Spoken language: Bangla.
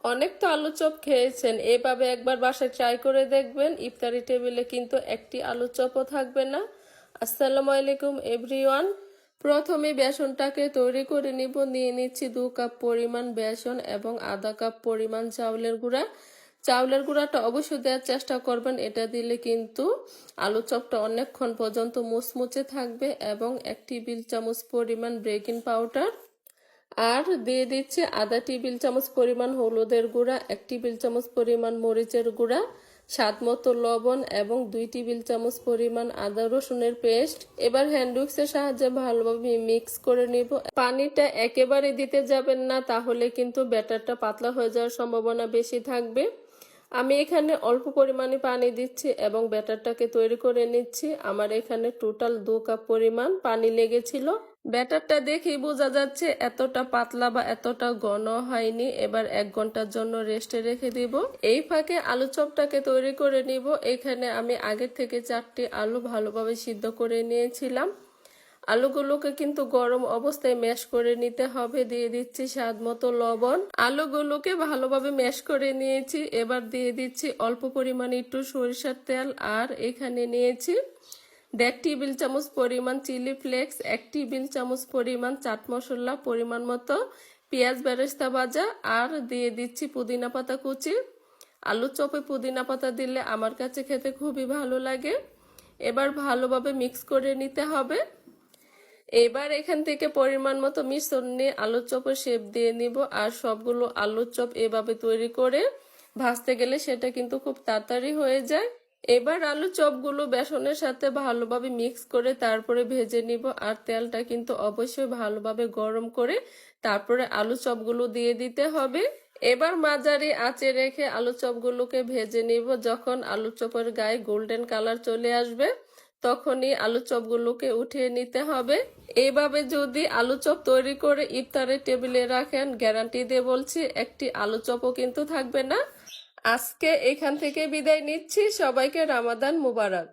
অনেক তো আলু চপ খেয়েছেন, এভাবে একবার বাসায় ট্রাই করে দেখবেন। ইফতারি টেবিলে কিন্তু একটি আলু চপও থাকবে না। আসসালামু আলাইকুম এভরিওয়ান। প্রথমে বেসনটাকে তৈরি করে নিব। নিয়ে নিচ্ছি 2 কাপ পরিমাণ বেসন এবং আধা কাপ পরিমাণ চাউলের গুঁড়া। চাউলের গুঁড়াটা অবশ্যই দেওয়ার চেষ্টা করবেন, এটা দিলে কিন্তু আলু চপটা অনেকক্ষণ পর্যন্ত মুচমুচে থাকবে। এবং 1 টেবিল চামচ পরিমাণ বেকিং পাউডার, আর দিয়ে দিচ্ছি আধা টেবিল চামচ পরিমাণ হলুদের গুঁড়া, 1 টেবিল চামচ পরিমাণ মরিচের গুঁড়া, স্বাদ মতো লবণ এবং 2 টেবিল চামচ পরিমাণ আদা রসুনের পেস্ট। এবার হ্যান্ড উইক্সের সাহায্যে ভালোভাবে মিক্স করে নিব। পানিটা একেবারে দিতে যাবেন না, তাহলে কিন্তু ব্যাটারটা পাতলা হয়ে যাওয়ার সম্ভাবনা বেশি থাকবে। আমি এখানে অল্প পরিমাণে পানি দিচ্ছি এবং ব্যাটারটাকে তৈরি করে নিচ্ছি। আমার এখানে টোটাল 2 কাপ পরিমাণ পানি লেগেছিল। ব্যাটারটা দেখেই বোঝা যাচ্ছে এতটা পাতলা বা এতটা ঘন হয়নি। এবার 1 ঘন্টার জন্য রেস্টে রেখে দিব। এই ফাঁকে আলু চপটাকে তৈরি করে নিব। এখানে আমি আগের থেকে 4টি আলু ভালোভাবে সিদ্ধ করে নিয়েছিলাম। আলুগুলোকে কিন্তু গরম অবস্থায় ম্যাশ করে নিতে হবে। দিয়ে দিচ্ছি স্বাদ মতো লবণ। আলুগুলোকে ভালোভাবে ম্যাশ করে নিয়েছি। এবার দিয়ে দিচ্ছি অল্প পরিমাণে একটু সরিষার তেল, আর এখানে নিয়েছি 1.5 টেবিল চামচ পরিমাণ চিলি ফ্লেক্স, 1 টেবিল চামচ পরিমাণ চাট মশলা, পরিমাণ মতো পেঁয়াজ বেরেস্তা ভাজা, আর দিয়ে দিচ্ছি পুদিনা পাতা কুচি। আলু চপে পুদিনা পাতা দিলে আমার কাছে খেতে খুবই ভালো লাগে। এবার ভালোভাবে মিক্স করে নিতে হবে। এবার এখান থেকে পরিমাণ মতো মিশ্রণ নিয়ে আলুর চপের শেপ দিয়ে নিব। আর সবগুলো আলুর চপ এভাবে তৈরি করে ভাজতে গেলে সেটা কিন্তু খুব তাড়াতাড়ি হয়ে যায়। এবার আলু চপগুলো বেসনের সাথে ভালোভাবে মিক্স করে তারপরে ভেজে নিব। আর তেলটা কিন্তু অবশ্যই ভালোভাবে গরম করে তারপরে আলু চপগুলো দিয়ে দিতে হবে। এবার মাঝারি আঁচে রেখে আলু চপগুলোকে ভেজে নিব। যখন আলু চপের গায়ে গোল্ডেন কালার চলে আসবে তখনই আলু চপগুলোকে উঠিয়ে নিতে হবে। এইভাবে যদি আলু চপ তৈরি করে ইফতারের টেবিলে রাখেন, গ্যারান্টি দিয়ে বলছি একটি আলু চপও কিন্তু থাকবে না। আজকে এখান থেকে বিদায় নিচ্ছি। সবাইকে রমাদান মুবারক।